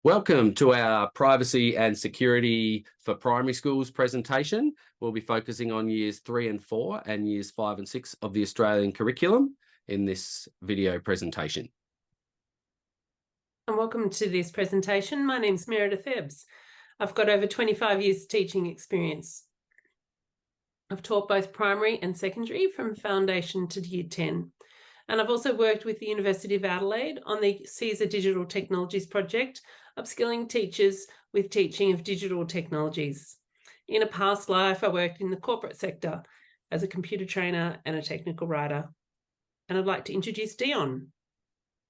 Welcome to our privacy and security for primary schools presentation. We'll be focusing on years 3 and 4 and years 5 and 6 of the Australian curriculum in this video presentation. And welcome to this presentation. My name's Meredith Ebbs. I've got over 25 years teaching experience. I've taught both primary and secondary from foundation to year 10. And I've also worked with the University of Adelaide on the CESA Digital Technologies project, upskilling teachers with teaching of digital technologies. In a past life, I worked in the corporate sector as a computer trainer and a technical writer. And I'd like to introduce Dion.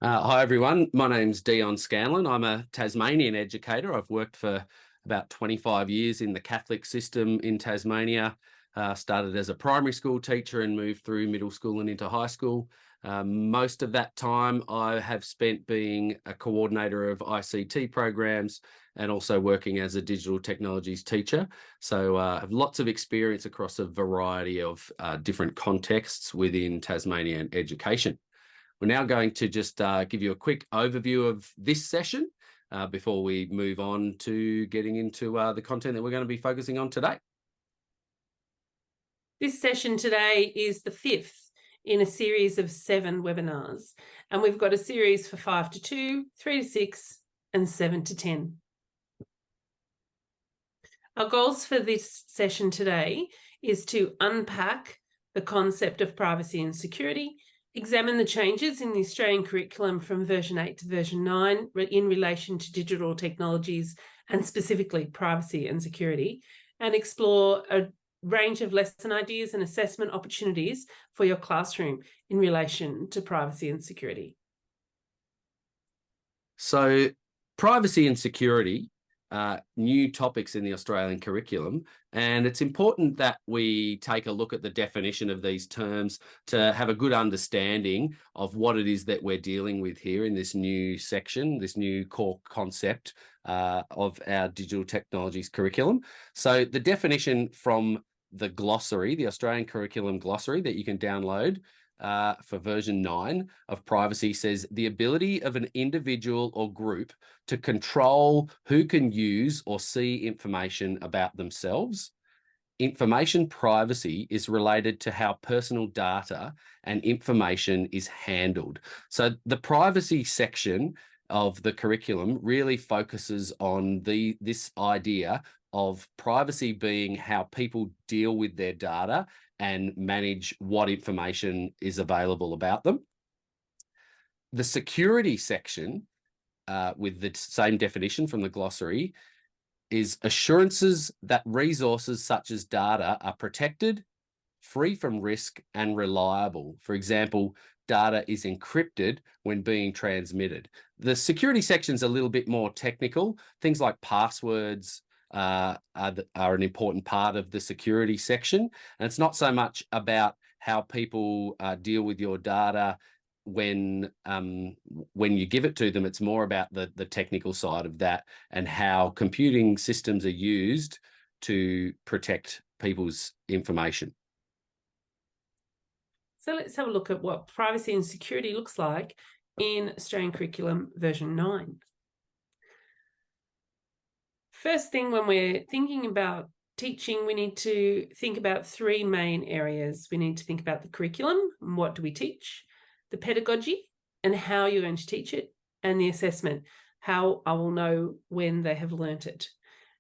Hi, everyone. My name's Dion Scanlon. I'm a Tasmanian educator. I've worked for about 25 years in the Catholic system in Tasmania. Started as a primary school teacher and moved through middle school and into high school. Most of that time I have spent being a coordinator of ICT programs and also working as a digital technologies teacher. So I have lots of experience across a variety of different contexts within Tasmanian education. We're now going to just give you a quick overview of this session before we move on to getting into the content that we're going to be focusing on today. This session today is the 5th in a series of 7 webinars, and we've got a series for 5 to 2, 3 to 6, and 7 to 10. Our goals for this session today is to unpack the concept of privacy and security, examine the changes in the Australian curriculum from version 8 to version 9 in relation to digital technologies and specifically privacy and security, and explore a range of lesson ideas and assessment opportunities for your classroom in relation to privacy and security. So privacy and security are new topics in the Australian curriculum, and it's important that we take a look at the definition of these terms to have a good understanding of what it is that we're dealing with here in this new section, this new core concept of our digital technologies curriculum. So the definition from the glossary, the Australian curriculum glossary that you can download for version 9 of privacy says the ability of an individual or group to control who can use or see information about themselves. Information privacy is related to how personal data and information is handled. So the privacy section of the curriculum really focuses on this idea of privacy being how people deal with their data and manage what information is available about them. The security section, with the same definition from the glossary, is assurances that resources such as data are protected, free from risk, and reliable. For example, data is encrypted when being transmitted. The security section's a little bit more technical. Things like passwords are an important part of the security section. And it's not so much about how people deal with your data when you give it to them. It's more about the technical side of that and how computing systems are used to protect people's information. So let's have a look at what privacy and security looks like in Australian curriculum version 9. First thing, when we're thinking about teaching, we need to think about 3 main areas. We need to think about the curriculum, and what do we teach, the pedagogy, and how you're going to teach it, and the assessment, how I will know when they have learnt it.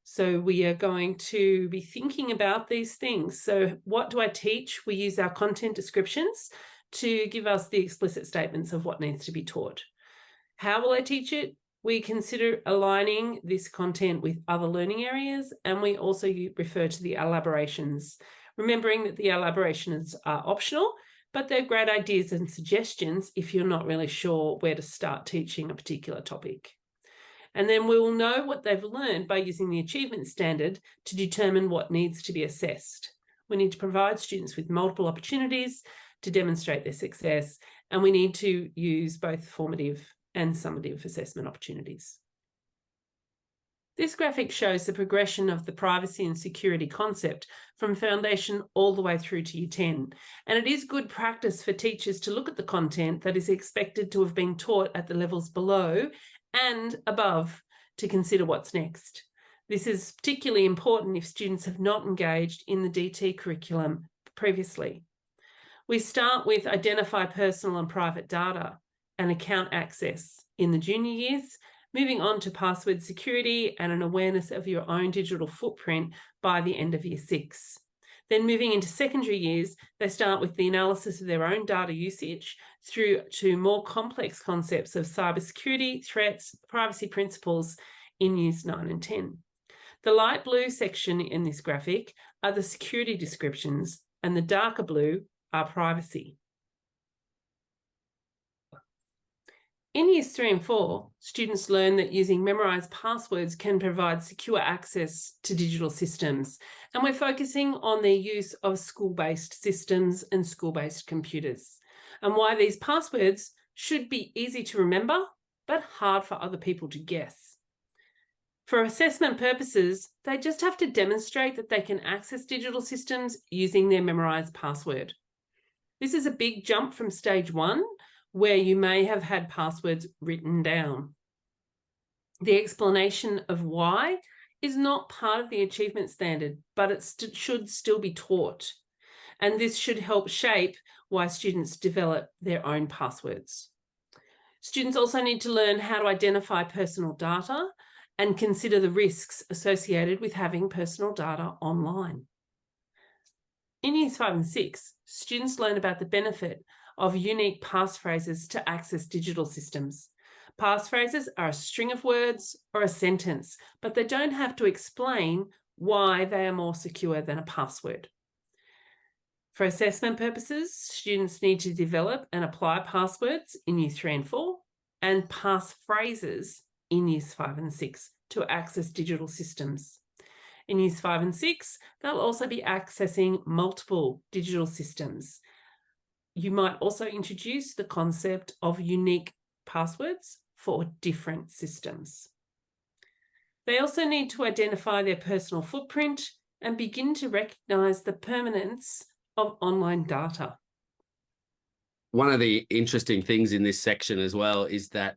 So we are going to be thinking about these things. So what do I teach? We use our content descriptions to give us the explicit statements of what needs to be taught. How will I teach it? We consider aligning this content with other learning areas, and we also refer to the elaborations, remembering that the elaborations are optional, but they're great ideas and suggestions if you're not really sure where to start teaching a particular topic. And then we will know what they've learned by using the achievement standard to determine what needs to be assessed. We need to provide students with multiple opportunities to demonstrate their success, and we need to use both formative and summative assessment opportunities. This graphic shows the progression of the privacy and security concept from foundation all the way through to year 10. And it is good practice for teachers to look at the content that is expected to have been taught at the levels below and above to consider what's next. This is particularly important if students have not engaged in the DT curriculum previously. We start with identify personal and private data and account access in the junior years, moving on to password security and an awareness of your own digital footprint by the end of year 6. Then moving into secondary years, they start with the analysis of their own data usage through to more complex concepts of cybersecurity, threats, privacy principles in years 9 and 10. The light blue section in this graphic are the security descriptions, and the darker blue are privacy. In years 3 and 4, students learn that using memorised passwords can provide secure access to digital systems, and we're focusing on their use of school-based systems and school-based computers, and why these passwords should be easy to remember, but hard for other people to guess. For assessment purposes, they just have to demonstrate that they can access digital systems using their memorised password. This is a big jump from stage 1, where you may have had passwords written down. The explanation of why is not part of the achievement standard, but it should still be taught. And this should help shape why students develop their own passwords. Students also need to learn how to identify personal data and consider the risks associated with having personal data online. In years 5 and 6, students learn about the benefit of unique passphrases to access digital systems. Passphrases are a string of words or a sentence, but they don't have to explain why they are more secure than a password. For assessment purposes, students need to develop and apply passwords in year 3 and 4 and passphrases in years 5 and 6 to access digital systems. In years 5 and 6, they'll also be accessing multiple digital systems. You might also introduce the concept of unique passwords for different systems. They also need to identify their personal footprint and begin to recognise the permanence of online data. One of the interesting things in this section as well is that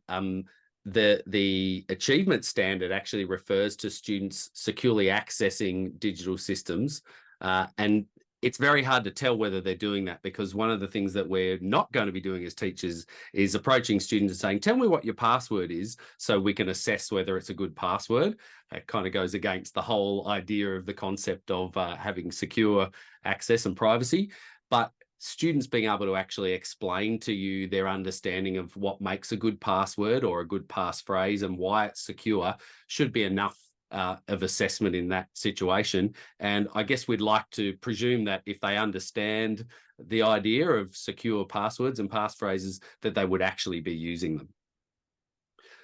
the achievement standard actually refers to students securely accessing digital systems, and it's very hard to tell whether they're doing that, because one of the things that we're not going to be doing as teachers is approaching students and saying, tell me what your password is so we can assess whether it's a good password. It kind of goes against the whole idea of the concept of having secure access and privacy. But students being able to actually explain to you their understanding of what makes a good password or a good passphrase and why it's secure should be enough of assessment in that situation. And I guess we'd like to presume that if they understand the idea of secure passwords and passphrases, that they would actually be using them.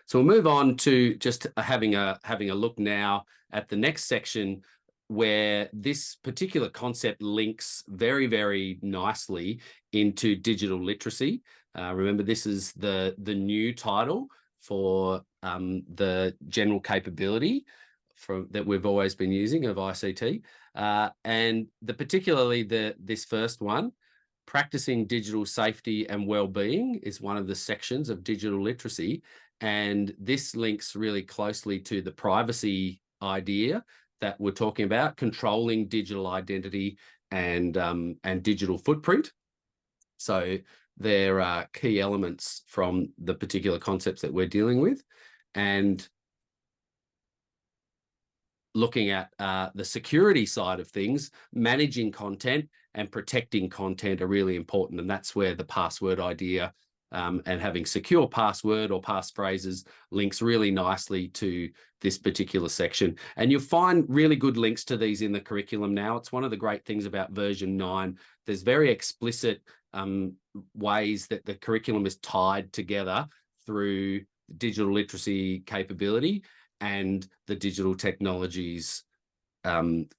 So we'll move on to just having a look now at the next section, where this particular concept links very, very nicely into digital literacy. Remember, this is the new title for the general capability that we've always been using of ICT. And particularly this first one, practicing digital safety and well-being, is one of the sections of digital literacy. And this links really closely to the privacy idea that we're talking about, controlling digital identity and digital footprint. So there are key elements from the particular concepts that we're dealing with. And looking at the security side of things, managing content and protecting content are really important. And that's where the password idea and having secure password or passphrases links really nicely to this particular section. And you'll find really good links to these in the curriculum now. It's one of the great things about version 9. There's very explicit ways that the curriculum is tied together through digital literacy capability and the digital technologies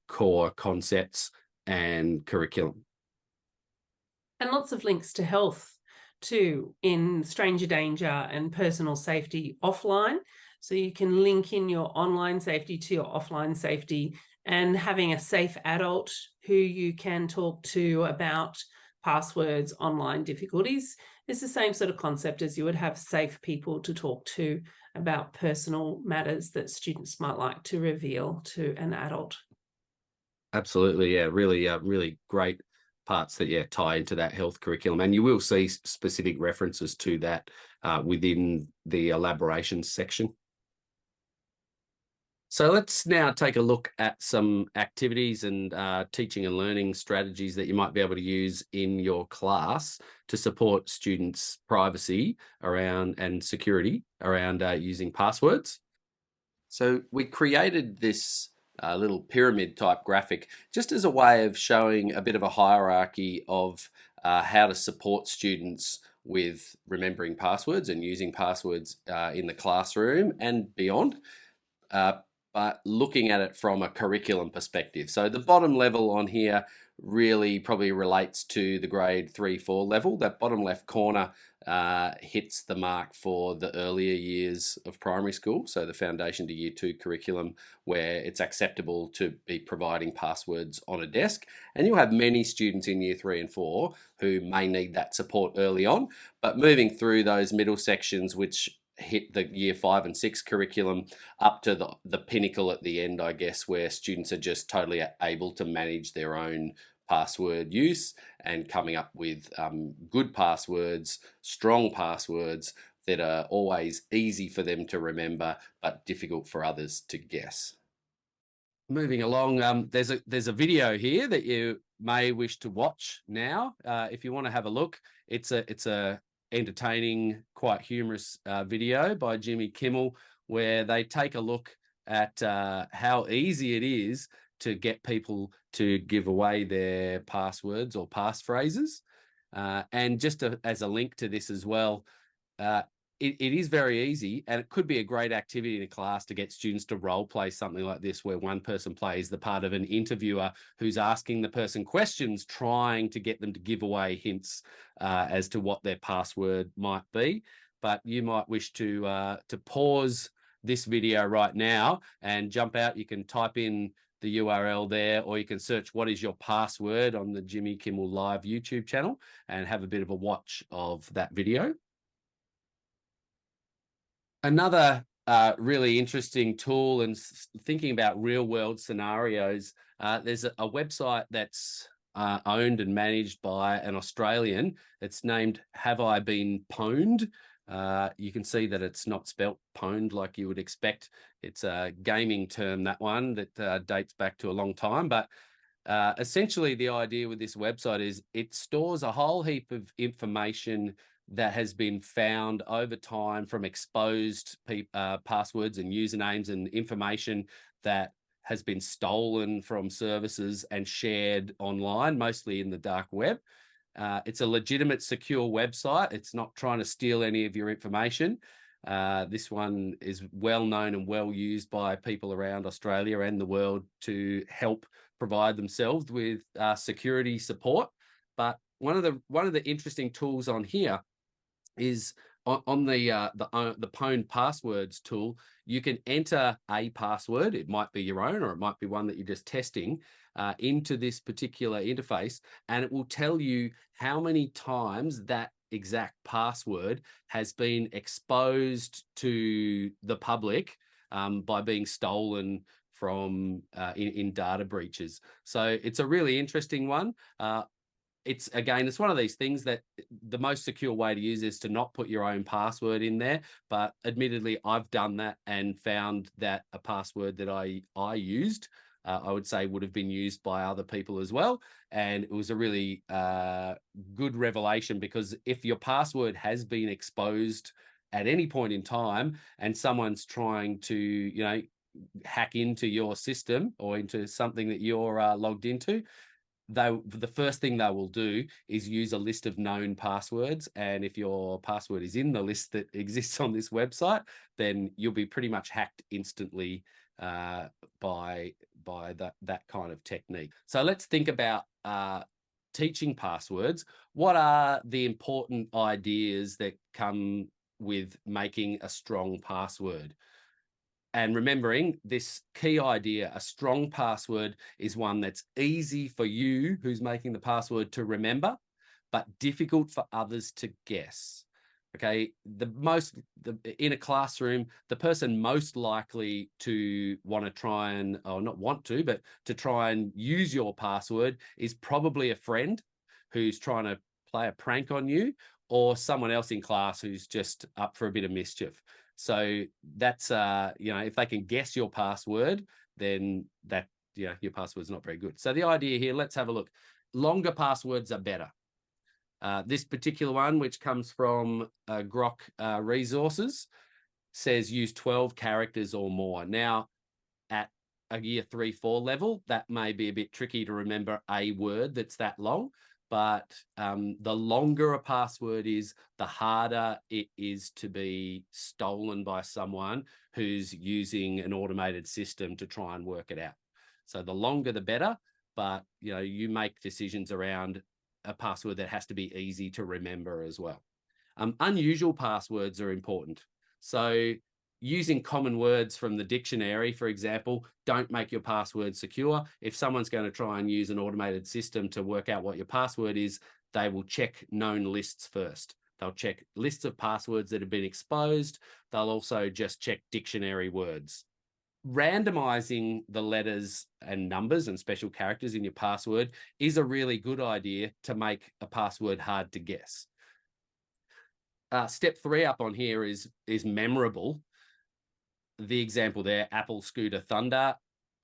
core concepts and curriculum. And lots of links to health too, in stranger danger and personal safety offline. So you can link in your online safety to your offline safety, and having a safe adult who you can talk to about passwords, online difficulties, It's the same sort of concept as you would have safe people to talk to about personal matters that students might like to reveal to an adult. Absolutely, yeah, really great parts that tie into that health curriculum, and you will see specific references to that within the elaborations section. So let's now take a look at some activities and teaching and learning strategies that you might be able to use in your class to support students' privacy around and security around using passwords. So we created this little pyramid type graphic just as a way of showing a bit of a hierarchy of how to support students with remembering passwords and using passwords in the classroom and beyond. Uh, but looking at it from a curriculum perspective. So the bottom level on here really probably relates to the grade 3-4 level. That bottom left corner hits the mark for the earlier years of primary school, so the foundation to year 2 curriculum, where it's acceptable to be providing passwords on a desk. And you'll have many students in year 3 and 4 who may need that support early on, but moving through those middle sections, which hit the year 5 and 6 curriculum, up to the pinnacle at the end, I guess, where students are just totally able to manage their own password use and coming up with good passwords, strong passwords that are always easy for them to remember but difficult for others to guess. Moving along, there's a video here that you may wish to watch now. If you want to have a look, it's a entertaining, quite humorous video by Jimmy Kimmel, where they take a look at how easy it is to get people to give away their passwords or passphrases. And just as a link to this as well, it is very easy, and it could be a great activity in a class to get students to role play something like this, where one person plays the part of an interviewer who's asking the person questions, trying to get them to give away hints as to what their password might be. But you might wish to pause this video right now and jump out. You can type in the URL there, or you can search "what is your password" on the Jimmy Kimmel Live YouTube channel and have a bit of a watch of that video. Another really interesting tool, and thinking about real world scenarios, there's a website that's owned and managed by an Australian. It's named Have I Been Pwned? You can see that it's not spelt pwned like you would expect. It's a gaming term, that one, that dates back to a long time. But essentially the idea with this website is it stores a whole heap of information that has been found over time from exposed passwords and usernames and information that has been stolen from services and shared online, mostly in the dark web. It's a legitimate, secure website. It's not trying to steal any of your information. This one is well known and well used by people around Australia and the world to help provide themselves with security support. But one of the interesting tools on here is on the Pwned passwords tool. You can enter a password. It might be your own, or it might be one that you're just testing, into this particular interface, and it will tell you how many times that exact password has been exposed to the public by being stolen from in data breaches. So it's a really interesting one. It's one of these things that the most secure way to use is to not put your own password in there. But admittedly, I've done that and found that a password that I used, I would say, would have been used by other people as well. And it was a really good revelation, because if your password has been exposed at any point in time and someone's trying to, hack into your system or into something that you're logged into, the first thing they will do is use a list of known passwords. And if your password is in the list that exists on this website, then you'll be pretty much hacked instantly by that kind of technique. So let's think about teaching passwords. What are the important ideas that come with making a strong password? And remembering this key idea, a strong password is one that's easy for you, who's making the password, to remember, but difficult for others to guess. Okay, in a classroom, the person most likely to want to try and, or not want to, but to try and use your password is probably a friend who's trying to play a prank on you, or someone else in class who's just up for a bit of mischief. So that's, if they can guess your password, then your password's not very good. So the idea here, let's have a look. Longer passwords are better. This particular one, which comes from Grok Resources, says use 12 characters or more. Now, at a year 3-4 level, that may be a bit tricky to remember a word that's that long, but the longer a password is, the harder it is to be stolen by someone who's using an automated system to try and work it out. So the longer the better, but you make decisions around a password that has to be easy to remember as well. Unusual passwords are important. So using common words from the dictionary, for example, don't make your password secure. If someone's going to try and use an automated system to work out what your password is, they will check known lists first. They'll check lists of passwords that have been exposed. They'll also just check dictionary words. Randomizing the letters and numbers and special characters in your password is a really good idea to make a password hard to guess. Step 3 up on here is memorable. The example there, Apple Scooter Thunder.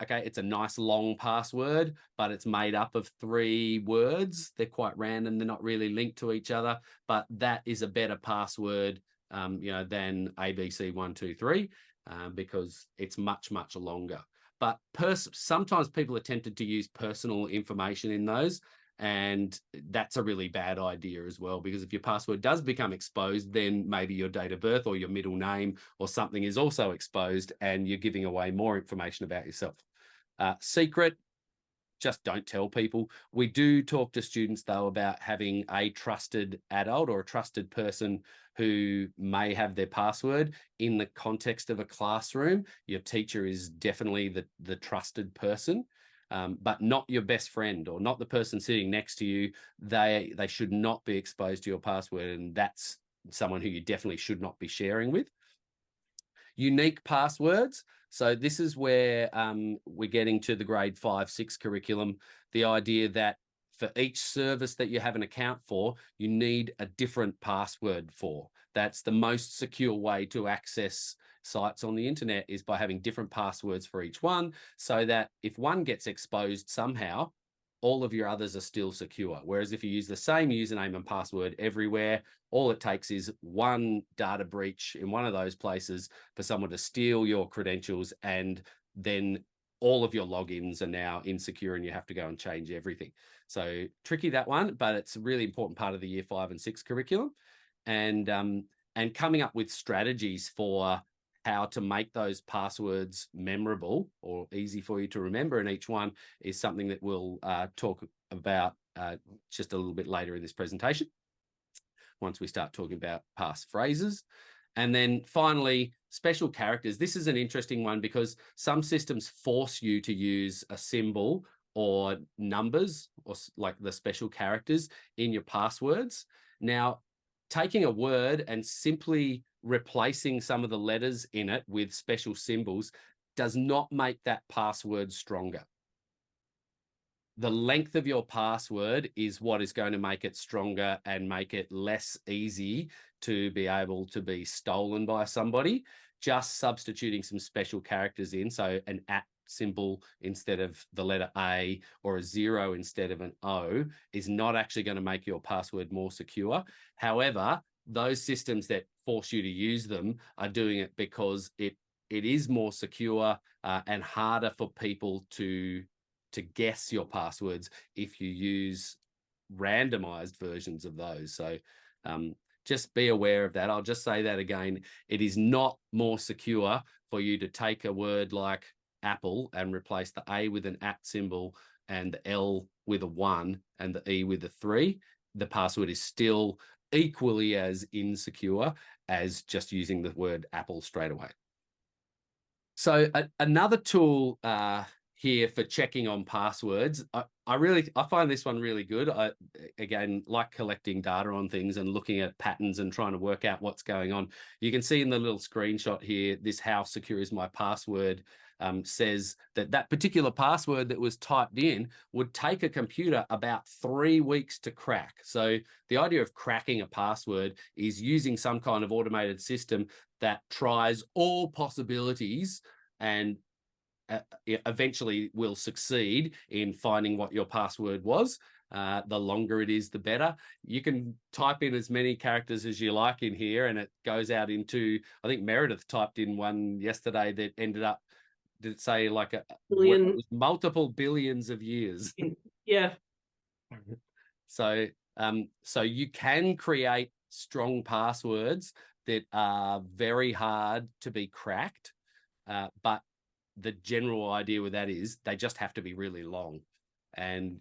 Okay, it's a nice long password, but it's made up of 3 words. They're quite random. They're not really linked to each other, but that is a better password than ABC123. Because it's much, much longer. But sometimes people are tempted to use personal information in those, and that's a really bad idea as well, because if your password does become exposed, then maybe your date of birth or your middle name or something is also exposed, and you're giving away more information about yourself. Secret, just don't tell people. We do talk to students, though, about having a trusted adult or a trusted person who may have their password in the context of a classroom. Your teacher is definitely the trusted person, but not your best friend or not the person sitting next to you. They should not be exposed to your password, and that's someone who you definitely should not be sharing with. Unique passwords. So this is where we're getting to the grade 5-6 curriculum, the idea that for each service that you have an account for, you need a different password for. That's the most secure way to access sites on the internet, is by having different passwords for each one, so that if one gets exposed somehow, all of your others are still secure. Whereas if you use the same username and password everywhere, all it takes is one data breach in one of those places for someone to steal your credentials, and then all of your logins are now insecure and you have to go and change everything. So tricky, that one, but it's a really important part of the year 5 and 6 curriculum. And coming up with strategies for how to make those passwords memorable or easy for you to remember in each one is something that we'll talk about just a little bit later in this presentation, once we start talking about passphrases. And then finally, special characters. This is an interesting one because some systems force you to use a symbol or numbers, or like the special characters in your passwords. Now, taking a word and simply replacing some of the letters in it with special symbols does not make that password stronger. The length of your password is what is going to make it stronger and make it less easy to be able to be stolen by somebody. Just substituting some special characters in, so an @ symbol instead of the letter A or a 0 instead of an O, is not actually going to make your password more secure. However, those systems that force you to use them are doing it because it is more secure and harder for people to guess your passwords if you use randomized versions of those. So just be aware of that. I'll just say that again. It is not more secure for you to take a word like Apple and replace the A with an @ symbol and the L with a 1 and the E with a 3. The password is still equally as insecure as just using the word Apple straight away. So another tool here for checking on passwords. I find this one really good. I, again, like collecting data on things and looking at patterns and trying to work out what's going on. You can see in the little screenshot here, this "how secure is my password" says that particular password that was typed in would take a computer about 3 weeks to crack. So the idea of cracking a password is using some kind of automated system that tries all possibilities and eventually will succeed in finding what your password was. The longer it is, the better. You can type in as many characters as you like in here, and it goes out into, I think Meredith typed in one yesterday that ended up, did it say like Billion. multiple billions of years? Yeah. So, so you can create strong passwords that are very hard to be cracked, but the general idea with that is they just have to be really long, and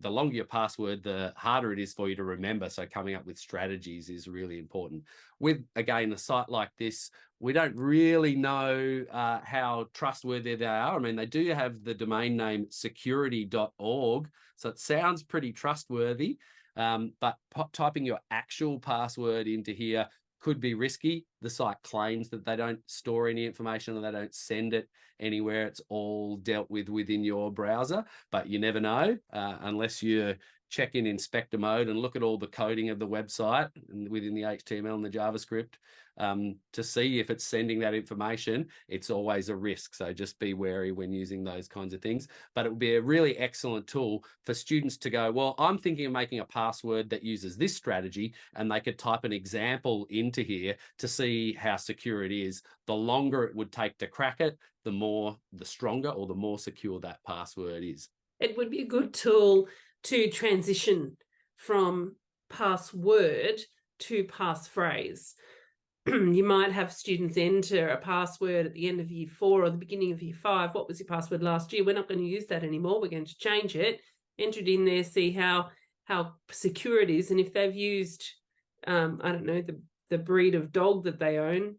the longer your password, the harder it is for you to remember. So coming up with strategies is really important. With, again, a site like this, we don't really know how trustworthy they are. I mean, they do have the domain name security.org, so it sounds pretty trustworthy, but typing your actual password into here could be risky. The site claims that they don't store any information or they don't send it anywhere. It's all dealt with within your browser, but you never know unless you check in inspector mode and look at all the coding of the website and within the HTML and the JavaScript to see if it's sending that information. It's always a risk. So just be wary when using those kinds of things. But it would be a really excellent tool for students to go, well, I'm thinking of making a password that uses this strategy, and they could type an example into here to see how secure it is. The longer it would take to crack it, the stronger or the more secure that password is. It would be a good tool to transition from password to passphrase. You might have students enter a password at the end of year 4 or the beginning of year 5. What was your password last year? We're not going to use that anymore. We're going to change it. Enter it in there, see how secure it is. And if they've used, I don't know, the breed of dog that they own,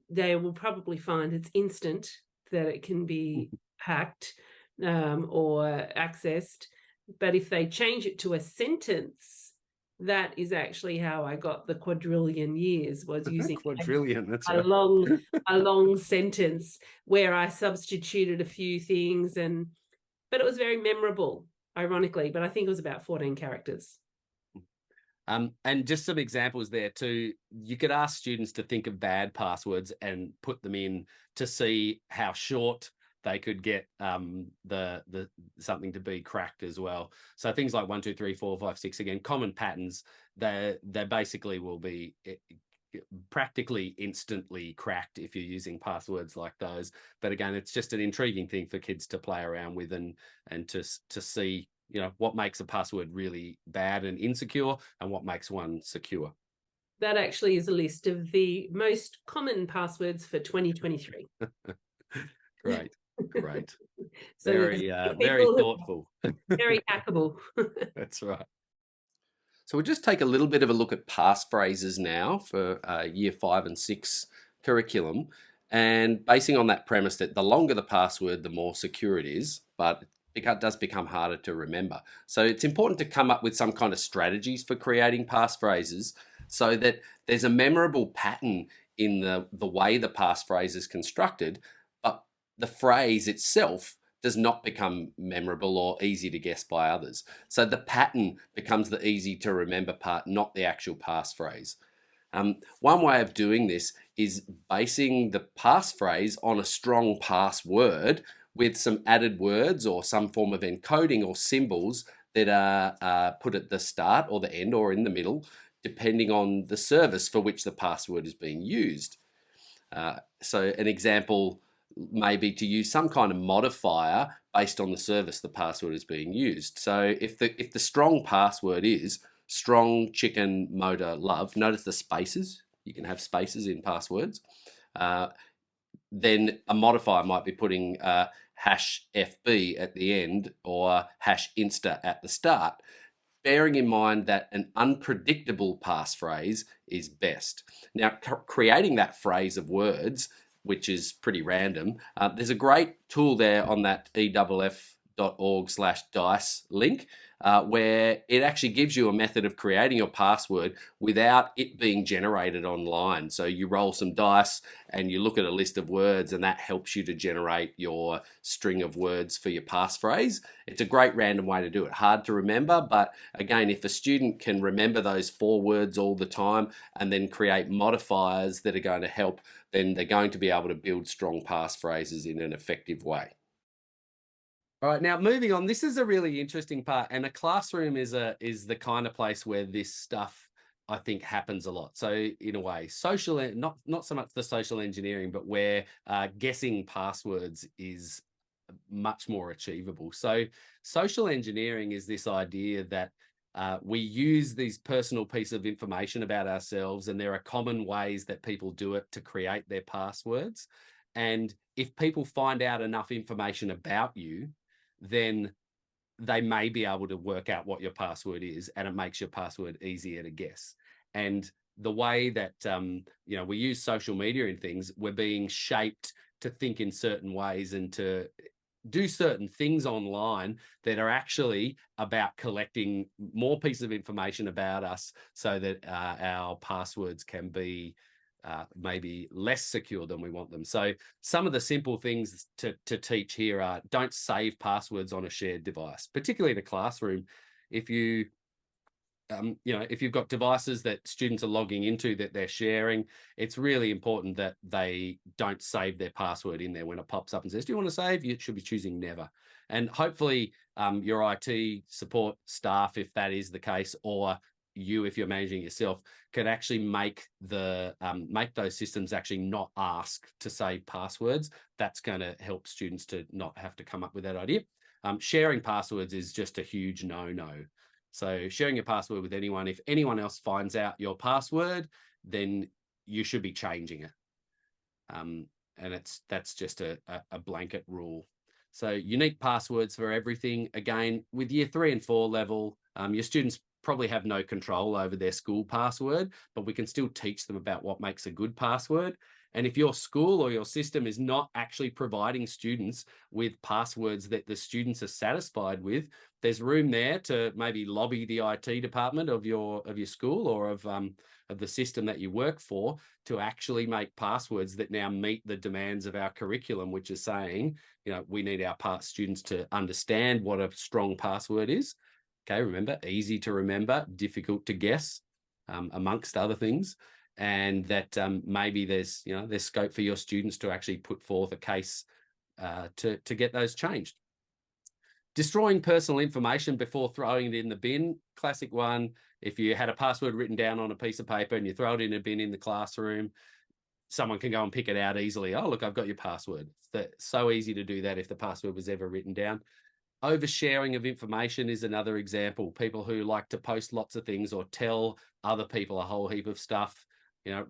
they will probably find it's instant that it can be hacked or accessed. But if they change it to a sentence, that is actually how I got the quadrillion years, was using quadrillion, that's a right. a long sentence where I substituted a few things, but it was very memorable, ironically. But I think it was about 14 characters. And just some examples there too. You could ask students to think of bad passwords and put them in to see how short they could get the something to be cracked as well. So things like 1, 2, 3, 4, 5, 6, again, common patterns, they basically will be practically instantly cracked if you're using passwords like those. But again, it's just an intriguing thing for kids to play around with and to see, you know, what makes a password really bad and insecure and what makes one secure. That actually is a list of the most common passwords for 2023. Great. So very thoughtful. Very hackable. That's right. So we'll just take a little bit of a look at passphrases now for year 5 and 6 curriculum, and basing on that premise that the longer the password, the more secure it is, but it does become harder to remember. So it's important to come up with some kind of strategies for creating passphrases so that there's a memorable pattern in the way the passphrase is constructed, but the phrase itself does not become memorable or easy to guess by others. So the pattern becomes the easy to remember part, not the actual passphrase. One way of doing this is basing the passphrase on a strong password with some added words or some form of encoding or symbols that are put at the start or the end or in the middle, depending on the service for which the password is being used. So an example may be to use some kind of modifier based on the service the password is being used. So if the strong password is strong chicken motor love, notice the spaces. You can have spaces in passwords. Then a modifier might be putting #FB at the end or #Insta at the start, bearing in mind that an unpredictable passphrase is best. Now, creating that phrase of words which is pretty random. There's a great tool there on that eff.org/dice link, where it actually gives you a method of creating your password without it being generated online. So you roll some dice and you look at a list of words, and that helps you to generate your string of words for your passphrase. It's a great random way to do it. Hard to remember, but again, if a student can remember those 4 words all the time and then create modifiers that are going to help, then they're going to be able to build strong passphrases in an effective way. All right, now moving on, this is a really interesting part, and a classroom is the kind of place where this stuff, I think, happens a lot. So in a way, not so much the social engineering, but where guessing passwords is much more achievable. So social engineering is this idea that we use these personal piece of information about ourselves, and there are common ways that people do it to create their passwords. And if people find out enough information about you, then they may be able to work out what your password is, and it makes your password easier to guess. And the way that we use social media and things, we're being shaped to think in certain ways and to do certain things online that are actually about collecting more pieces of information about us, so that our passwords can be maybe less secure than we want them. So some of the simple things to teach here are: don't save passwords on a shared device, particularly in a classroom. If you if you've got devices that students are logging into that they're sharing, it's really important that they don't save their password in there. When it pops up and says, do you want to save? You should be choosing never. And hopefully your IT support staff, if that is the case, or you, if you're managing yourself, can actually make those systems actually not ask to save passwords. That's going to help students to not have to come up with that idea. Sharing passwords is just a huge no-no. So sharing your password with anyone, if anyone else finds out your password, then you should be changing it. And that's just a blanket rule. So unique passwords for everything. Again, with year 3 and 4 level, your students probably have no control over their school password, but we can still teach them about what makes a good password. And if your school or your system is not actually providing students with passwords that the students are satisfied with, there's room there to maybe lobby the IT department of your school or of the system that you work for to actually make passwords that now meet the demands of our curriculum, which is saying, we need our students to understand what a strong password is. Okay, remember, easy to remember, difficult to guess, amongst other things. And that maybe there's scope for your students to actually put forth a case to get those changed. Destroying personal information before throwing it in the bin, classic one. If you had a password written down on a piece of paper and you throw it in a bin in the classroom, someone can go and pick it out easily. Oh, look, I've got your password. It's so easy to do that if the password was ever written down. Oversharing of information is another example. People who like to post lots of things or tell other people a whole heap of stuff,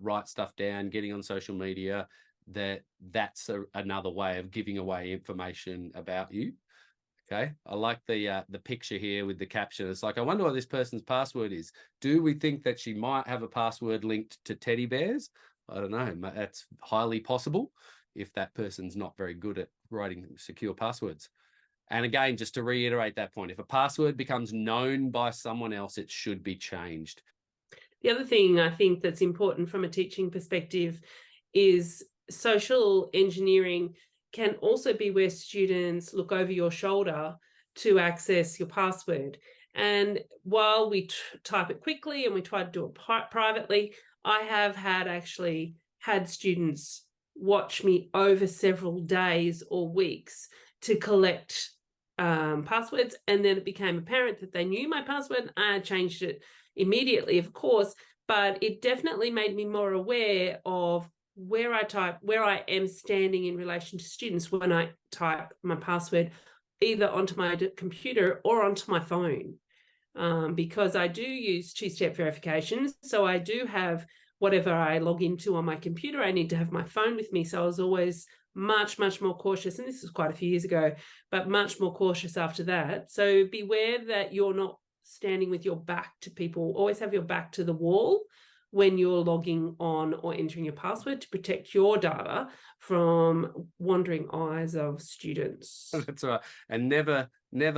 write stuff down, getting on social media, that's another way of giving away information about you. Okay, I like the picture here with the caption. It's like, I wonder what this person's password is. Do we think that she might have a password linked to teddy bears? I don't know. That's highly possible if that person's not very good at writing secure passwords. And again, just to reiterate that point, if a password becomes known by someone else, it should be changed. The other thing I think that's important from a teaching perspective is social engineering can also be where students look over your shoulder to access your password. And while we type it quickly and we try to do it privately, I have actually had students watch me over several days or weeks to collect passwords, and then it became apparent that they knew my password. I changed it immediately, of course, but it definitely made me more aware of where I am standing in relation to students when I type my password either onto my computer or onto my phone, because I do use two-step verification. So I do have whatever I log into on my computer, I need to have my phone with me. So I was always much more cautious, and this was quite a few years ago, but much more cautious after that. So beware that you're not standing with your back to people. Always have your back to the wall when you're logging on or entering your password to protect your data from wandering eyes of students. That's right. And never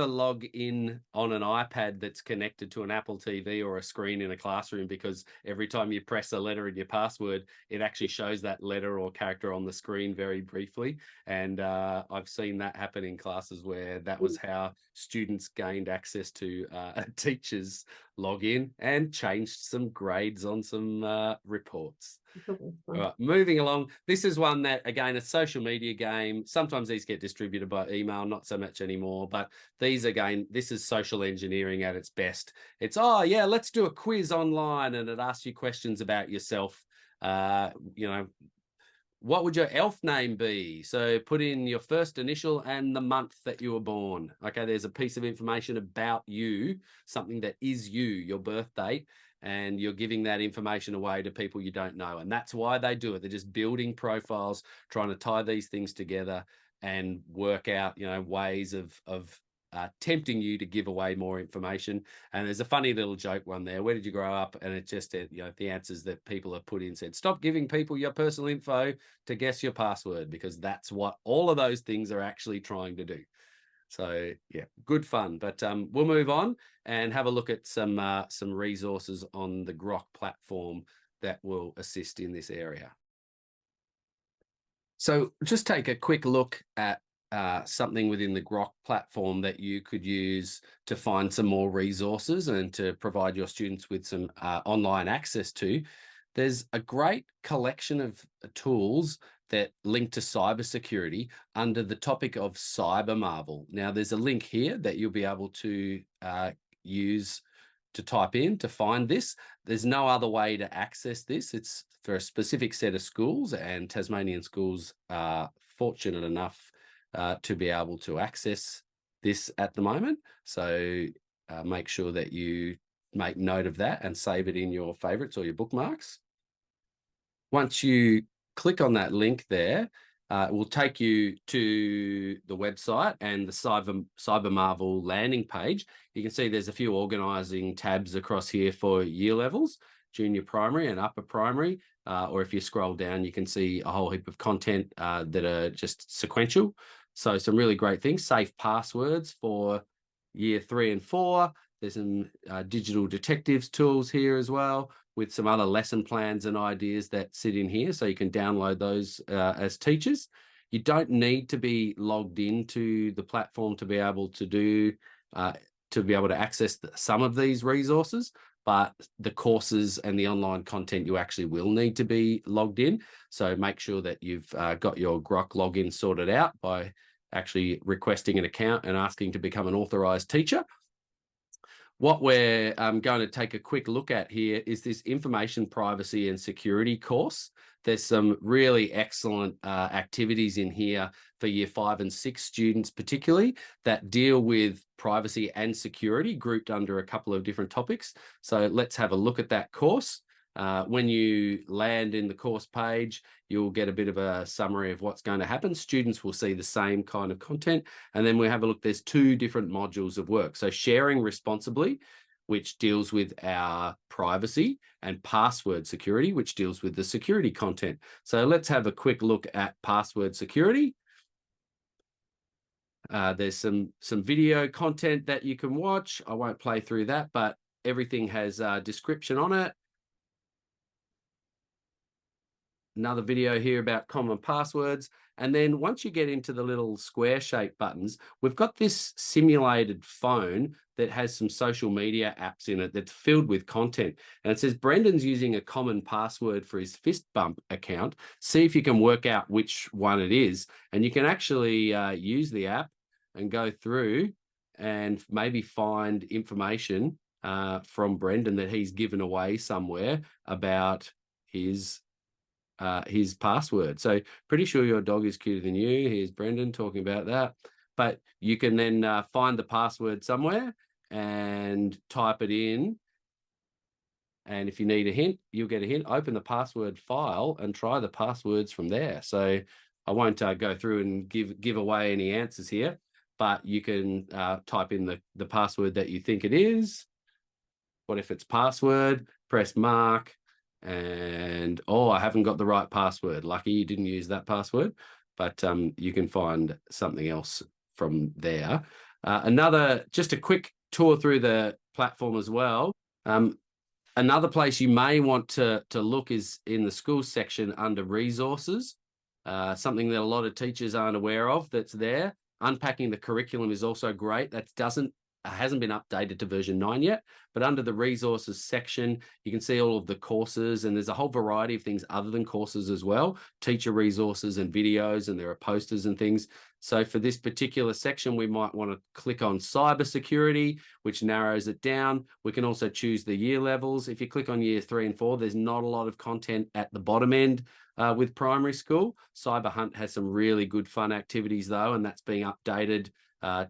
log in on an iPad that's connected to an Apple TV or a screen in a classroom, because every time you press a letter in your password, it actually shows that letter or character on the screen very briefly. And I've seen that happen in classes where that was how students gained access to a teacher's login and changed some grades on some reports. All right, moving along. This is one that, again, a social media game. Sometimes these get distributed by email, not so much anymore. But these, again, this is social engineering at its best. It's, oh, yeah, let's do a quiz online, and it asks you questions about yourself. You know, what would your elf name be? So put in your first initial and the month that you were born. Okay, there's a piece of information about you, something that is you, your birth date, and you're giving that information away to people you don't know. And that's why they do it. They're just building profiles, trying to tie these things together and work out, ways of tempting you to give away more information. And there's a funny little joke one there. Where did you grow up? And it just, the answers that people have put in said, stop giving people your personal info to guess your password, because that's what all of those things are actually trying to do. So yeah, good fun. But we'll move on and have a look at some resources on the Grok platform that will assist in this area. So just take a quick look at something within the Grok platform that you could use to find some more resources and to provide your students with some online access to. There's a great collection of tools that link to cybersecurity under the topic of Cyber Marvel. Now, there's a link here that you'll be able to use to type in to find this. There's no other way to access this. It's for a specific set of schools, and Tasmanian schools are fortunate enough to be able to access this at the moment. So make sure that you make note of that and save it in your favorites or your bookmarks. Once you click on that link there, it will take you to the website and the Cyber Marvel landing page. You can see there's a few organising tabs across here for year levels, junior primary and upper primary. Or if you scroll down, you can see a whole heap of content that are just sequential. So some really great things. Safe passwords for year 3 and 4. There's some digital detectives tools here as well, with some other lesson plans and ideas that sit in here. So you can download those as teachers. You don't need to be logged into the platform to be able to access some of these resources, but the courses and the online content, you actually will need to be logged in. So make sure that you've got your Grok login sorted out by actually requesting an account and asking to become an authorized teacher. What we're going to take a quick look at here is this information privacy and security course. There's some really excellent activities in here for year 5 and 6 students, particularly, that deal with privacy and security grouped under a couple of different topics. So let's have a look at that course. When you land in the course page, you'll get a bit of a summary of what's going to happen. Students will see the same kind of content. And then we have a look, there's 2 different modules of work. So sharing responsibly, which deals with our privacy, and password security, which deals with the security content. So let's have a quick look at password security. There's some video content that you can watch. I won't play through that, but everything has a description on it. Another video here about common passwords. And then once you get into the little square shaped buttons, we've got this simulated phone that has some social media apps in it that's filled with content. And it says, Brendan's using a common password for his fist bump account. See if you can work out which one it is. And you can actually use the app and go through and maybe find information from Brendan that he's given away somewhere about his password. So pretty sure your dog is cuter than you. Here's Brendan talking about that. But you can then find the password somewhere and type it in. And if you need a hint, you'll get a hint. Open the password file and try the passwords from there. So I won't go through and give away any answers here, but you can type in the password that you think it is. What if it's password? Press mark. And, oh, I haven't got the right password. Lucky you didn't use that password, but you can find something else from there. Just a quick tour through the platform as well. Another place you may want to look is in the schools section under resources, something that a lot of teachers aren't aware of that's there. Unpacking the curriculum is also great. That hasn't been updated to version 9 yet, but under the resources section, you can see all of the courses, and there's a whole variety of things other than courses as well, teacher resources and videos, and there are posters and things. So for this particular section, we might want to click on cybersecurity, which narrows it down. We can also choose the year levels. If you click on year 3 and 4, there's not a lot of content at the bottom end with primary school. Cyber Hunt has some really good fun activities though, and that's being updated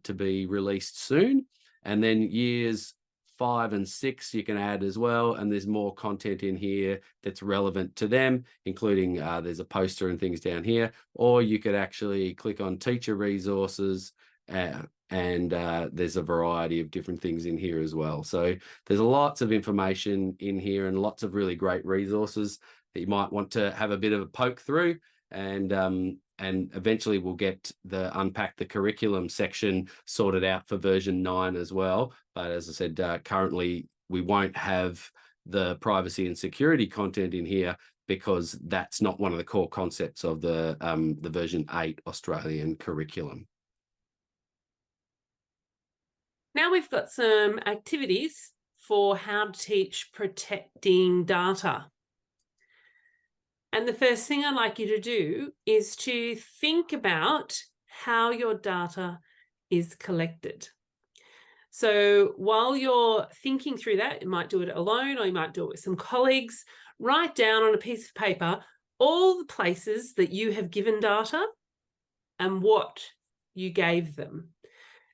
to be released soon. And then years 5 and 6 you can add as well, and there's more content in here that's relevant to them, including there's a poster and things down here, or you could actually click on teacher resources and there's a variety of different things in here as well. So there's lots of information in here and lots of really great resources that you might want to have a bit of a poke through, and eventually we'll get the unpack the curriculum section sorted out for version 9 as well. But as I said, currently we won't have the privacy and security content in here because that's not one of the core concepts of the version 8 Australian curriculum. Now we've got some activities for how to teach protecting data. And the first thing I'd like you to do is to think about how your data is collected. So while you're thinking through that, you might do it alone or you might do it with some colleagues. Write down on a piece of paper all the places that you have given data and what you gave them.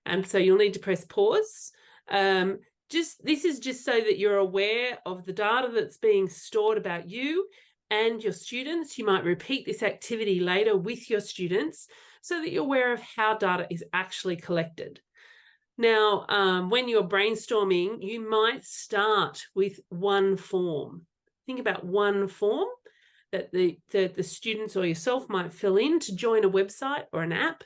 And so you'll need to press pause. This is just so that you're aware of the data that's being stored about you and your students. You might repeat this activity later with your students so that you're aware of how data is actually collected. Now, when you're brainstorming, you might start with one form. Think about one form that the students or yourself might fill in to join a website or an app.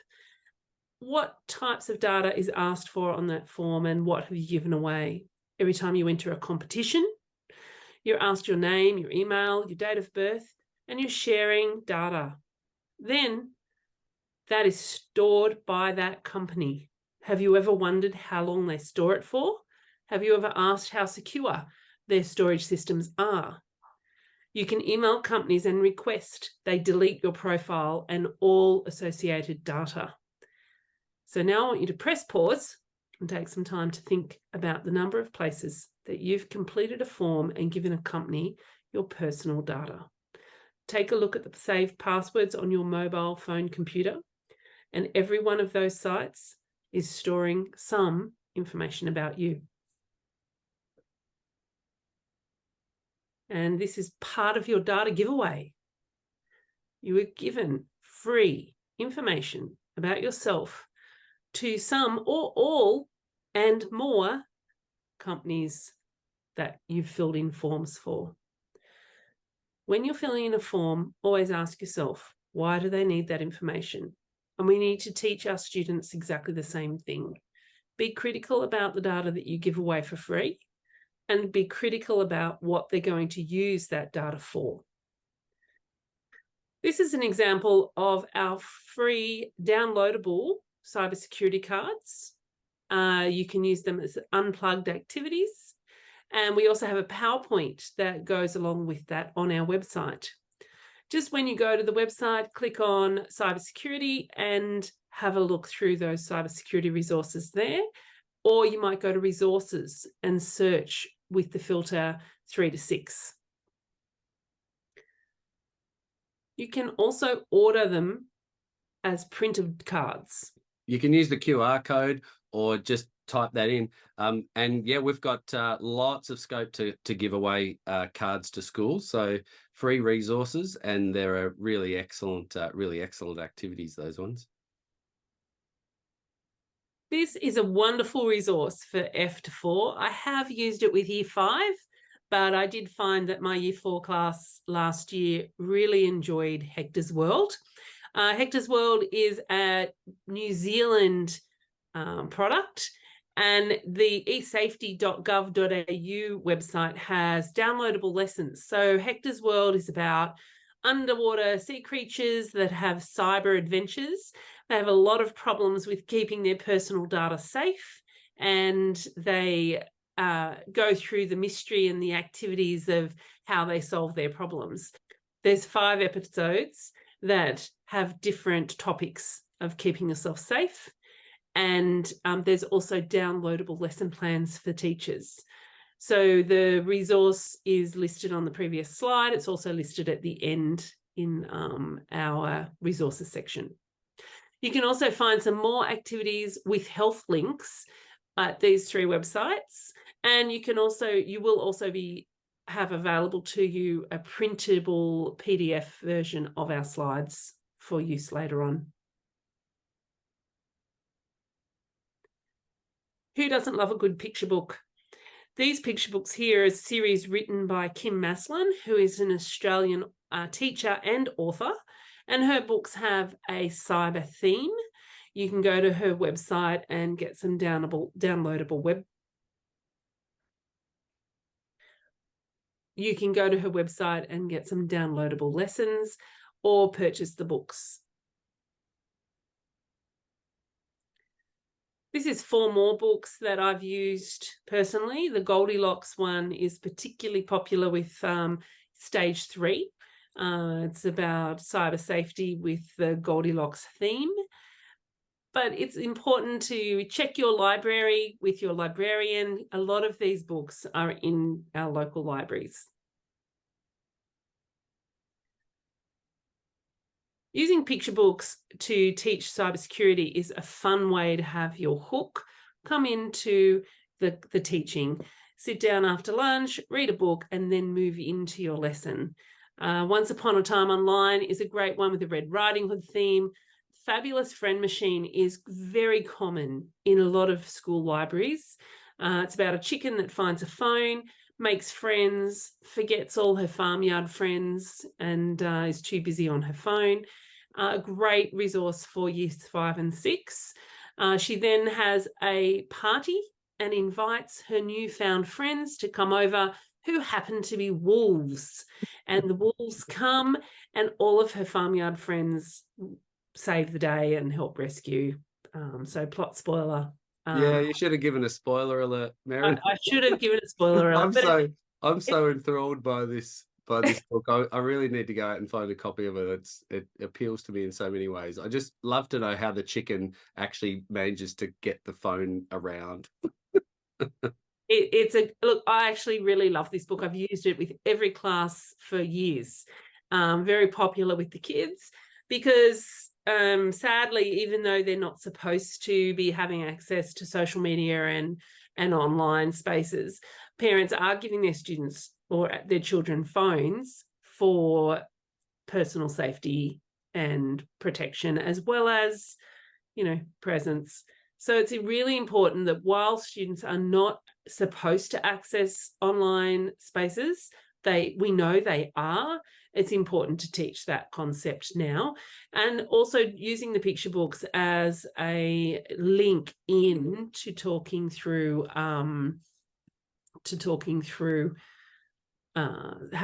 What types of data is asked for on that form and what have you given away? Every time you enter a competition, you're asked your name, your email, your date of birth, and you're sharing data. Then that is stored by that company. Have you ever wondered how long they store it for? Have you ever asked how secure their storage systems are? You can email companies and request they delete your profile and all associated data. So now I want you to press pause and take some time to think about the number of places that you've completed a form and given a company your personal data. Take a look at the saved passwords on your mobile phone computer, and every one of those sites is storing some information about you. And this is part of your data giveaway. You were given free information about yourself to some or all and more companies that you've filled in forms for. When you're filling in a form, always ask yourself, why do they need that information? And we need to teach our students exactly the same thing. Be critical about the data that you give away for free and be critical about what they're going to use that data for. This is an example of our free downloadable cybersecurity cards. You can use them as unplugged activities. And we also have a PowerPoint that goes along with that on our website. Just when you go to the website, click on cybersecurity and have a look through those cybersecurity resources there. Or you might go to resources and search with the filter 3 to 6. You can also order them as printed cards. You can use the QR code or just type that in. And yeah, we've got lots of scope to give away cards to schools. So free resources, and there are really excellent activities, those ones. This is a wonderful resource for F to 4. I have used it with Year 5. but I did find that my Year 4 class last year really enjoyed Hector's World. Hector's World is a New Zealand product, and the esafety.gov.au website has downloadable lessons. So Hector's World is about underwater sea creatures that have cyber adventures. They have a lot of problems with keeping their personal data safe, and they go through the mystery and the activities of how they solve their problems. There's 5 episodes that have different topics of keeping yourself safe. And there's also downloadable lesson plans for teachers. So the resource is listed on the previous slide. It's also listed at the end in our resources section. You can also find some more activities with health links at these 3 websites. And you will also have available to you a printable PDF version of our slides for use later on. Who doesn't love a good picture book? These picture books here are a series written by Kim Maslin, who is an Australian teacher and author, and her books have a cyber theme. You can go to her website and get some downloadable web. You can go to her website and get some downloadable lessons or purchase the books. This is 4 more books that I've used personally. The Goldilocks one is particularly popular with stage 3. It's about cyber safety with the Goldilocks theme. But it's important to check your library with your librarian. A lot of these books are in our local libraries. Using picture books to teach cybersecurity is a fun way to have your hook come into the teaching. Sit down after lunch, read a book, and then move into your lesson. Once Upon a Time Online is a great one with the Red Riding Hood theme. Fabulous Friend Machine is very common in a lot of school libraries. It's about a chicken that finds a phone, makes friends, forgets all her farmyard friends, and is too busy on her phone. A great resource for Years 5 and 6. She then has a party and invites her newfound friends to come over who happen to be wolves. And the wolves come, and all of her farmyard friends save the day and help rescue. So plot spoiler. Yeah, you should have given a spoiler alert, Mary. I should have given a spoiler alert. I'm so enthralled by this book. I really need to go out and find a copy of it. It appeals to me in so many ways. I just love to know how the chicken actually manages to get the phone around. Look, I actually really love this book. I've used it with every class for years. Very popular with the kids because sadly, even though they're not supposed to be having access to social media and online spaces, parents are giving their students or their children phones for personal safety and protection, as well as, presence. So it's really important that while students are not supposed to access online spaces, we know they are. It's important to teach that concept now, and also using the picture books as a link in to talking through how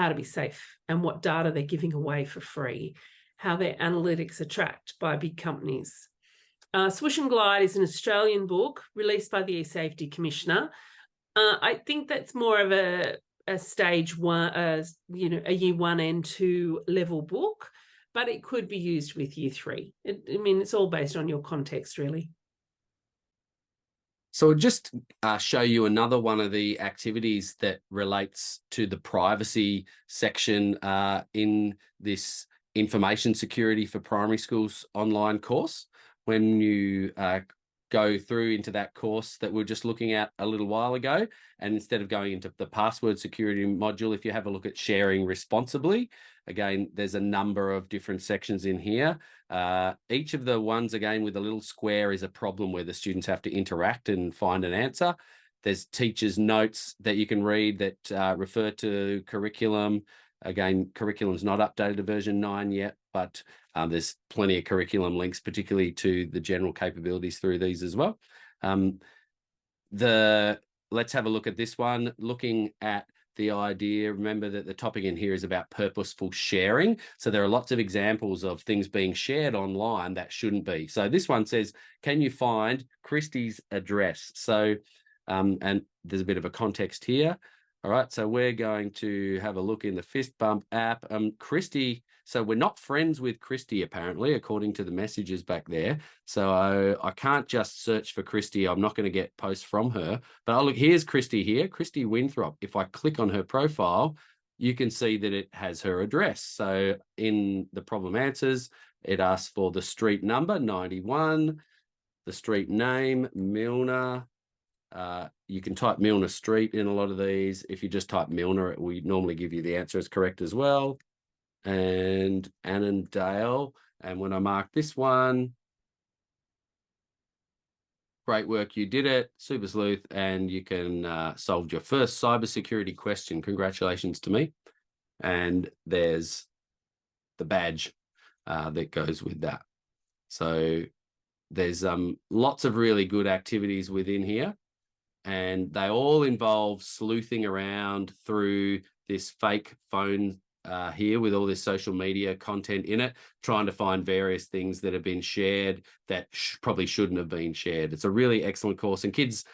to be safe and what data they're giving away for free, how their analytics are tracked by big companies. Swoosh and Glide is an Australian book released by the eSafety Commissioner. I think that's more of a stage 1, a year 1 and 2 level book, but it could be used with year 3. It's all based on your context, really. So I'll just show you another one of the activities that relates to the privacy section in this Information Security for Primary Schools online course. When you go through into that course that we were just looking at a little while ago, and instead of going into the password security module, if you have a look at sharing responsibly, again, there's a number of different sections in here. Each of the ones, again, with a little square is a problem where the students have to interact and find an answer. There's teachers' notes that you can read that refer to curriculum. Again, curriculum's not updated to version 9 yet, but there's plenty of curriculum links, particularly to the general capabilities through these as well. Let's have a look at this one, looking at the idea. Remember that the topic in here is about purposeful sharing. So there are lots of examples of things being shared online that shouldn't be. So this one says, can you find Christy's address? So, and there's a bit of a context here. All right, so we're going to have a look in the Fist Bump app. Christy, so we're not friends with Christy, apparently, according to the messages back there. So I can't just search for Christy. I'm not going to get posts from her. But look, here's Christy here, Christy Winthrop. If I click on her profile, you can see that it has her address. So in the problem answers, it asks for the street number, 91, the street name, Milner. You can type Milner Street in a lot of these. If you just type Milner, it will normally give you the answer as correct as well. And Annandale. And when I mark this one, great work, you did it, super sleuth, and you can solve your first cybersecurity question. Congratulations to me. And there's the badge that goes with that. So there's lots of really good activities within here, and they all involve sleuthing around through this fake phone here with all this social media content in it, trying to find various things that have been shared that probably shouldn't have been shared. It's a really excellent course, and kids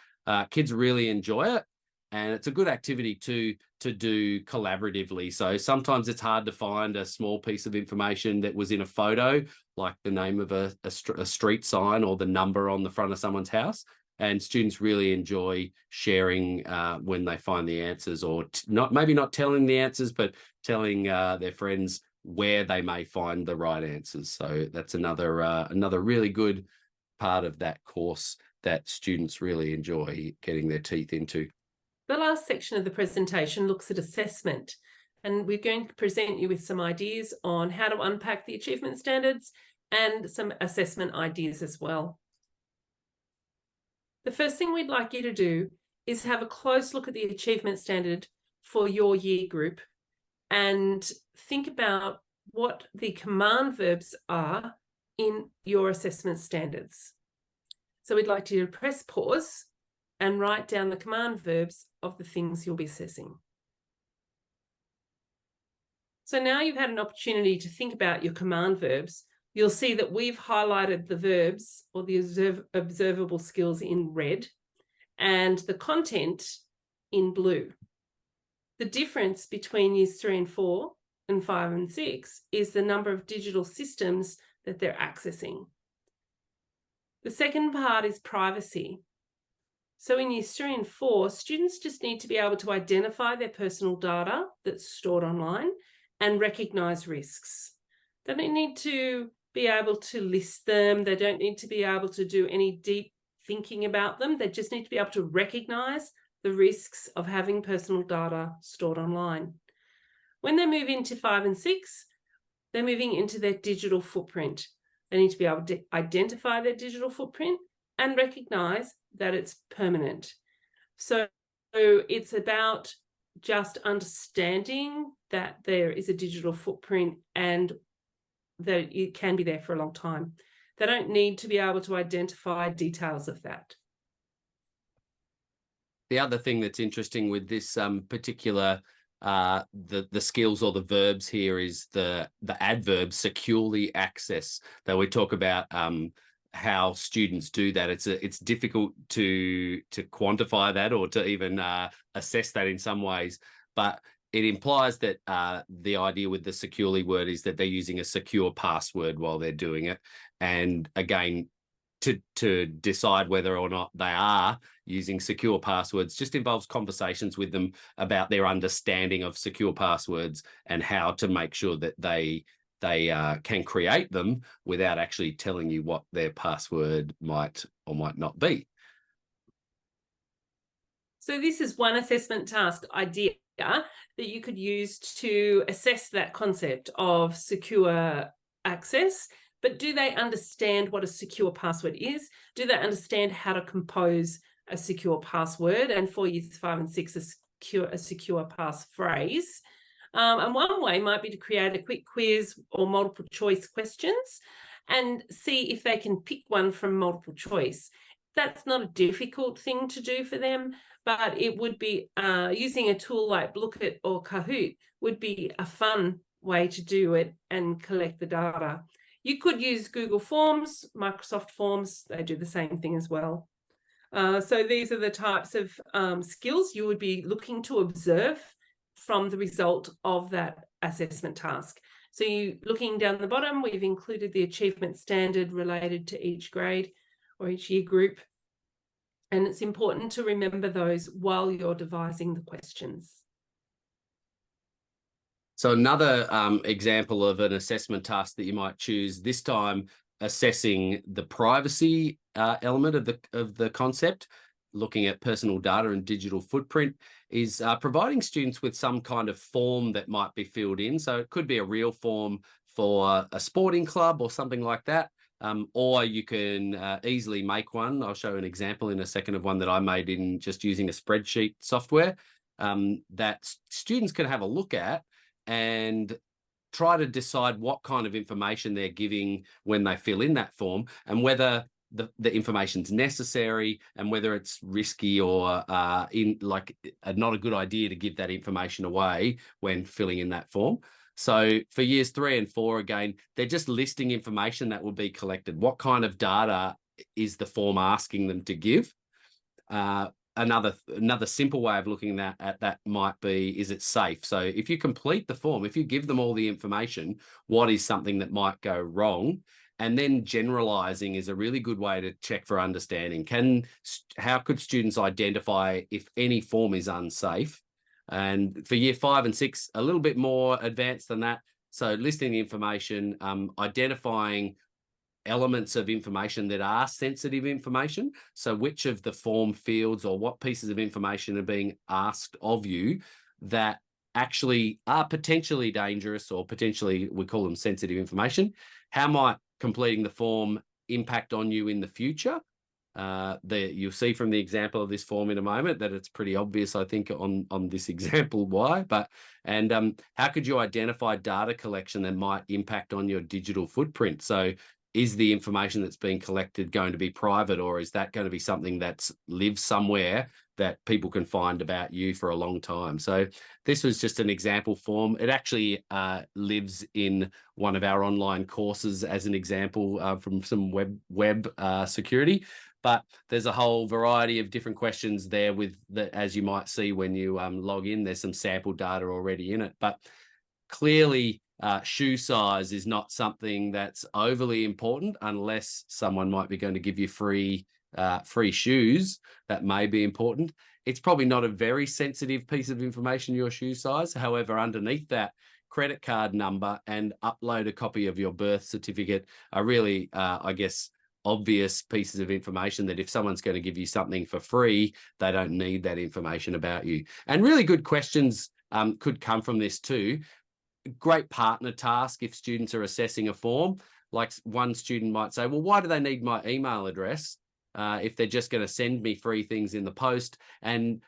really enjoy it, and it's a good activity to do collaboratively. So sometimes it's hard to find a small piece of information that was in a photo, like the name of a street sign or the number on the front of someone's house. And students really enjoy sharing when they find the answers, or maybe not telling the answers, but telling their friends where they may find the right answers. So that's another really good part of that course that students really enjoy getting their teeth into. The last section of the presentation looks at assessment, and we're going to present you with some ideas on how to unpack the achievement standards and some assessment ideas as well. The first thing we'd like you to do is have a close look at the achievement standard for your year group and think about what the command verbs are in your assessment standards. So we'd like you to press pause and write down the command verbs of the things you'll be assessing. So now you've had an opportunity to think about your command verbs. You'll see that we've highlighted the verbs or the observable skills in red and the content in blue. The difference between years 3 and 4 and 5 and 6 is the number of digital systems that they're accessing. The second part is privacy. So in years 3 and 4, students just need to be able to identify their personal data that's stored online and recognise risks. They don't need to be able to list them. They don't need to be able to do any deep thinking about them. They just need to be able to recognise the risks of having personal data stored online. When they move into 5 and 6, they're moving into their digital footprint. They need to be able to identify their digital footprint and recognise that it's permanent. So it's about just understanding that there is a digital footprint and that it can be there for a long time. They don't need to be able to identify details of that. The other thing that's interesting with this particular the skills or the verbs here is the adverb securely access. That we talk about how students do that. It's difficult to quantify that or to even assess that in some ways, but it implies that the idea with the securely word is that they're using a secure password while they're doing it. And again, to decide whether or not they are using secure passwords just involves conversations with them about their understanding of secure passwords and how to make sure that they can create them without actually telling you what their password might or might not be. So this is one assessment task idea that you could use to assess that concept of secure access. But do they understand what a secure password is? Do they understand how to compose a secure password, and for years 5 and 6, a secure passphrase. And one way might be to create a quick quiz or multiple choice questions and see if they can pick one from multiple choice. That's not a difficult thing to do for them, but it would be using a tool like Lookit or Kahoot would be a fun way to do it and collect the data. You could use Google Forms, Microsoft Forms, they do the same thing as well. So these are the types of skills you would be looking to observe from the result of that assessment task. So you looking down the bottom, we've included the achievement standard related to each grade or each year group. And it's important to remember those while you're devising the questions. So another example of an assessment task that you might choose, this time assessing the privacy element of the concept, looking at personal data and digital footprint, is providing students with some kind of form that might be filled in. So it could be a real form for a sporting club or something like that. Or you can easily make one. I'll show an example in a second of one that I made in just using a spreadsheet software that students can have a look at and try to decide what kind of information they're giving when they fill in that form, and whether the information's necessary and whether it's risky or not a good idea to give that information away when filling in that form. So for years 3 and 4, again, they're just listing information that will be collected. What kind of data is the form asking them to give? Another simple way of looking at that might be, is it safe? So if you complete the form, if you give them all the information, what is something that might go wrong? And then generalizing is a really good way to check for understanding. How could students identify if any form is unsafe? And for year 5 and 6, a little bit more advanced than that. So listing the information, identifying elements of information that are sensitive information. So which of the form fields or what pieces of information are being asked of you that actually are potentially dangerous, or potentially, we call them sensitive information. How might completing the form impact on you in the future? You'll see from the example of this form in a moment that it's pretty obvious, I think, on this example why. How could you identify data collection that might impact on your digital footprint? So is the information that's being collected going to be private, or is that going to be something that's lives somewhere that people can find about you for a long time? So this was just an example form. It actually lives in one of our online courses as an example from some web security. But there's a whole variety of different questions there as you might see when you log in. There's some sample data already in it. But clearly, shoe size is not something that's overly important, unless someone might be going to give you free shoes. That may be important. It's probably not a very sensitive piece of information, your shoe size. However, underneath that, credit card number and upload a copy of your birth certificate are really, obvious pieces of information that if someone's going to give you something for free, they don't need that information about you. And really good questions could come from this too. Great partner task if students are assessing a form. Like one student might say, well, why do they need my email address if they're just going to send me free things in the post? And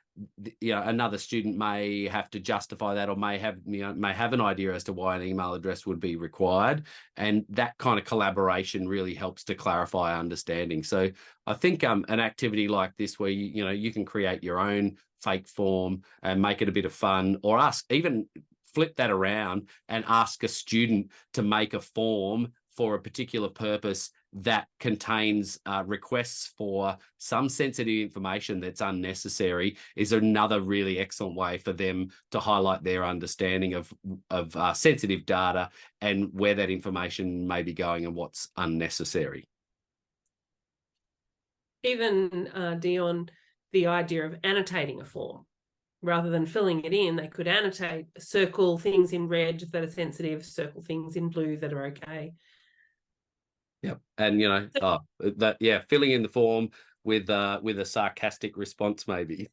another student may have to justify that, or may have an idea as to why an email address would be required. And that kind of collaboration really helps to clarify understanding. So I think an activity like this, where you can create your own fake form and make it a bit of fun, or flip that around and ask a student to make a form for a particular purpose that contains requests for some sensitive information that's unnecessary, is another really excellent way for them to highlight their understanding of sensitive data and where that information may be going and what's unnecessary. Even, Dion, the idea of annotating a form. Rather than filling it in, they could annotate, circle things in red that are sensitive, circle things in blue that are okay. Yep. And filling in the form with a sarcastic response, maybe.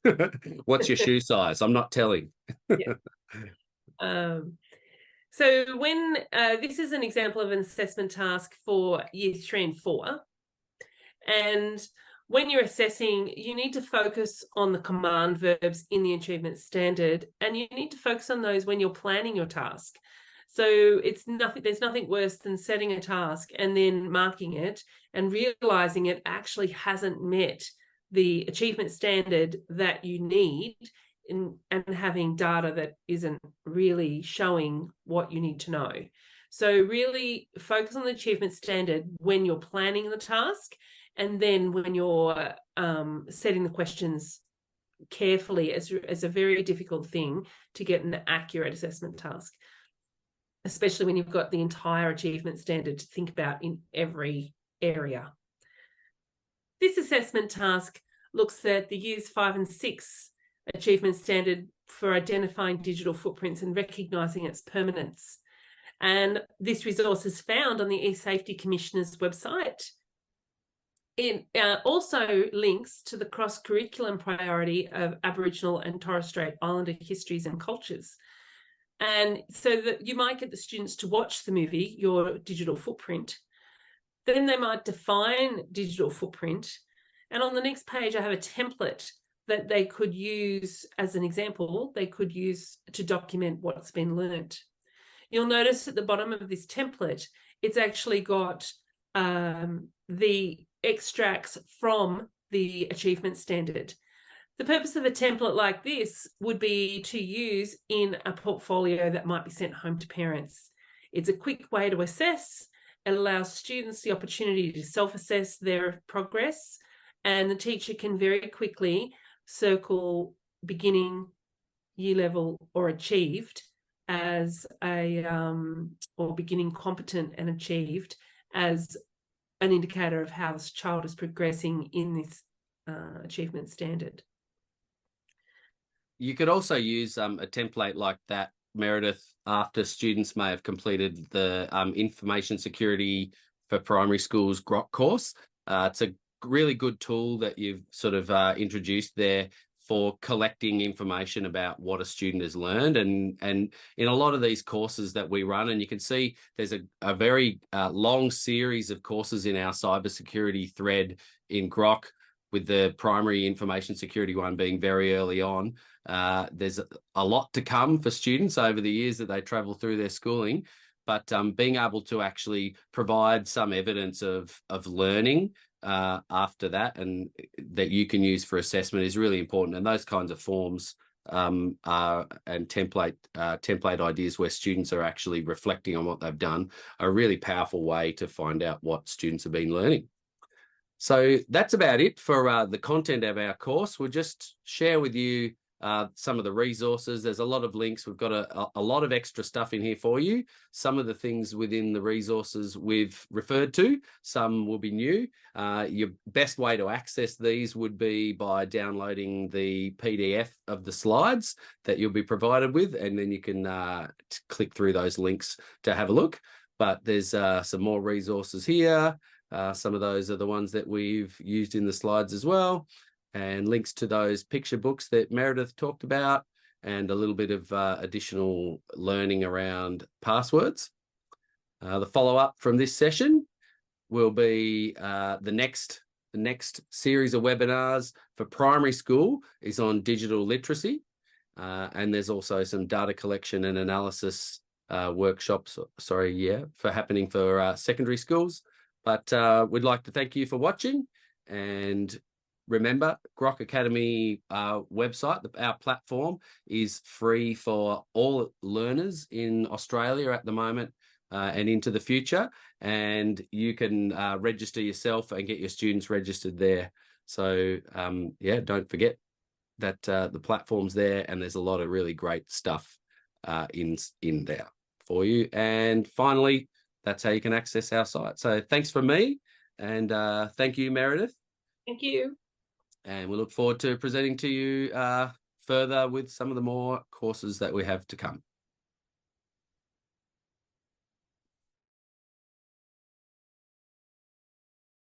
What's your shoe size? I'm not telling. Yeah. So when this is an example of an assessment task for years 3 and 4, and when you're assessing, you need to focus on the command verbs in the achievement standard, and you need to focus on those when you're planning your task. So there's nothing worse than setting a task and then marking it and realizing it actually hasn't met the achievement standard that you need, and having data that isn't really showing what you need to know. So really focus on the achievement standard when you're planning the task, and then when you're setting the questions carefully, as a very difficult thing to get an accurate assessment task, especially when you've got the entire achievement standard to think about in every area. This assessment task looks at the Years 5 and 6 achievement standard for identifying digital footprints and recognising its permanence. And this resource is found on the eSafety Commissioner's website. It also links to the cross-curriculum priority of Aboriginal and Torres Strait Islander histories and cultures. And so that you might get the students to watch the movie, Your Digital Footprint. Then they might define digital footprint. And on the next page, I have a template that they could use as an example, they could use to document what's been learnt. You'll notice at the bottom of this template, it's actually got the extracts from the achievement standard. The purpose of a template like this would be to use in a portfolio that might be sent home to parents. It's a quick way to assess. It allows students the opportunity to self-assess their progress, and the teacher can very quickly circle beginning, year level, or achieved as or beginning, competent, and achieved as an indicator of how this child is progressing in this achievement standard. You could also use a template like that, Meredith, after students may have completed the Information Security for Primary Schools Grok course. It's a really good tool that you've sort of introduced there for collecting information about what a student has learned. And in a lot of these courses that we run, and you can see there's a very long series of courses in our cybersecurity thread in Grok, with the primary information security one being very early on. There's a lot to come for students over the years that they travel through their schooling, but being able to actually provide some evidence of learning after that, and that you can use for assessment, is really important. And those kinds of forms and template ideas where students are actually reflecting on what they've done are a really powerful way to find out what students have been learning. So that's about it for the content of our course. We'll just share with you some of the resources. There's a lot of links. We've got a lot of extra stuff in here for you. Some of the things within the resources we've referred to, some will be new. Your best way to access these would be by downloading the PDF of the slides that you'll be provided with, and then you can click through those links to have a look. But there's some more resources here. Some of those are the ones that we've used in the slides as well, and links to those picture books that Meredith talked about, and a little bit of additional learning around passwords. The follow-up from this session will be the next series of webinars for primary school is on digital literacy, and there's also some data collection and analysis workshops, for happening for secondary schools. But we'd like to thank you for watching, and remember, Grok Academy website, our platform, is free for all learners in Australia at the moment and into the future, and you can register yourself and get your students registered there. So yeah, don't forget that the platform's there, and there's a lot of really great stuff in there for you. And finally, that's how you can access our site. So thanks from me, and thank you, Meredith. Thank you. And we look forward to presenting to you further with some of the more courses that we have to come.